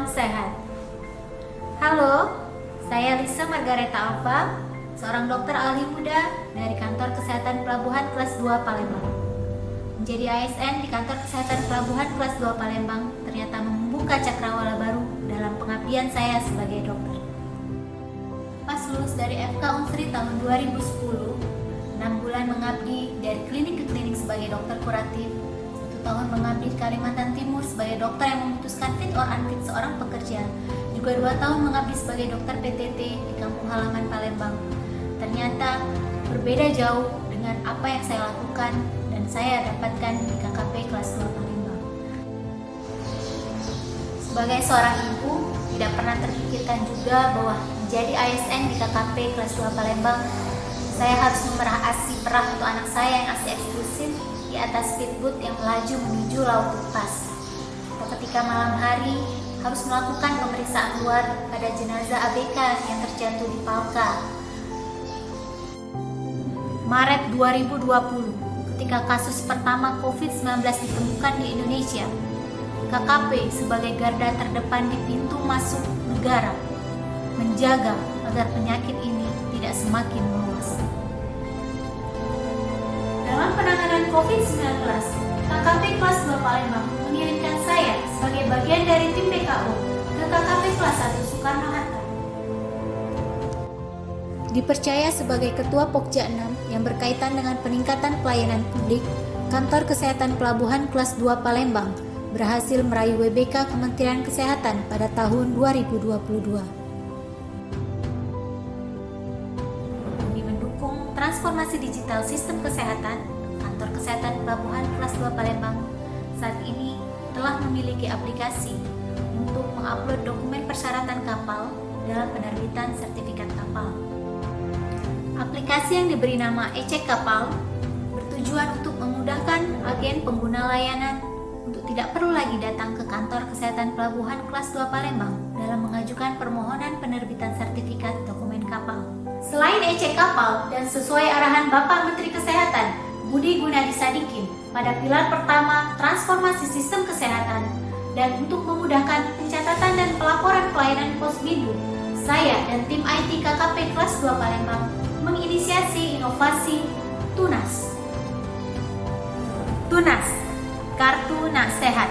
Salam sehat. Halo, saya Lisa Margareta Alfa, seorang dokter ahli muda dari Kantor Kesehatan Pelabuhan Kelas 2 Palembang. Menjadi ASN di Kantor Kesehatan Pelabuhan Kelas 2 Palembang ternyata membuka cakrawala baru dalam pengabdian saya sebagai dokter. Pas lulus dari FK Unsri tahun 2010, 6 bulan mengabdi dari klinik ke klinik sebagai dokter kuratif, 1 tahun mengabdi di Kalimantan Timur sebagai dokter yang memutuskan fit or unfit seorang pekerja, juga 2 tahun mengabdi sebagai dokter PTT di kampung halaman Palembang. Ternyata berbeda jauh dengan apa yang saya lakukan dan saya dapatkan di KKP kelas 2 Palembang. Sebagai seorang ibu, tidak pernah terpikirkan juga bahwa menjadi ASN di KKP kelas 2 Palembang, saya harus memerah ASI perah untuk anak saya yang ASI eksklusif di atas speedboat yang melaju menuju laut lepas. Atau ketika malam hari harus melakukan pemeriksaan luar pada jenazah ABK yang terjatuh di Palka. Maret 2020, ketika kasus pertama COVID-19 ditemukan di Indonesia, KKP sebagai garda terdepan di pintu masuk negara menjaga agar penyakit ini tidak semakin meluas. Dalam penanganan COVID-19, KKP kelas 2 Palembang mengirimkan saya sebagai bagian dari tim BKO ke KKP kelas 1 Soekarno-Hatta. Dipercaya sebagai Ketua Pokja 6 yang berkaitan dengan peningkatan pelayanan publik, Kantor Kesehatan Pelabuhan kelas 2 Palembang berhasil meraih WBK Kementerian Kesehatan pada tahun 2022. Demi mendukung transformasi digital sistem kesehatan, Kantor Kesehatan Pelabuhan kelas 2 Palembang saat ini telah memiliki aplikasi untuk mengupload dokumen persyaratan kapal dalam penerbitan sertifikat kapal. Aplikasi yang diberi nama e-Cek Kapal bertujuan untuk memudahkan agen pengguna layanan untuk tidak perlu lagi datang ke Kantor Kesehatan Pelabuhan kelas 2 Palembang dalam mengajukan permohonan penerbitan sertifikat dokumen kapal. Selain e-Cek Kapal dan sesuai arahan Bapak Menteri Kesehatan Budi Gunadi Sadikin pada pilar pertama transformasi sistem kesehatan dan untuk memudahkan pencatatan dan pelaporan pelayanan Posbindu, saya dan tim IT KKP kelas 2 Palembang menginisiasi inovasi Tunas. Tunas, Kartu Nak Sehat,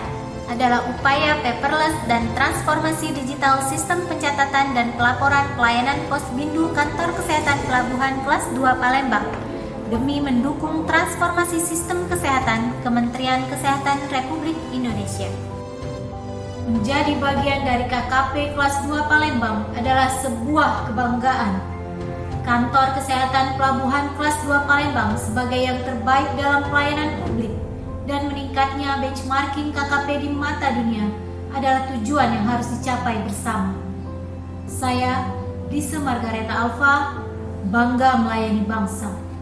adalah upaya paperless dan transformasi digital sistem pencatatan dan pelaporan pelayanan Posbindu Kantor Kesehatan Pelabuhan kelas 2 Palembang demi mendukung transformasi sistem kesehatan Kementerian Kesehatan Republik Indonesia. Menjadi bagian dari KKP kelas 2 Palembang adalah sebuah kebanggaan. Kantor Kesehatan Pelabuhan kelas 2 Palembang sebagai yang terbaik dalam pelayanan publik dan meningkatnya benchmarking KKP di mata dunia adalah tujuan yang harus dicapai bersama. Saya, Lisa Margareta Alfa, bangga melayani bangsa.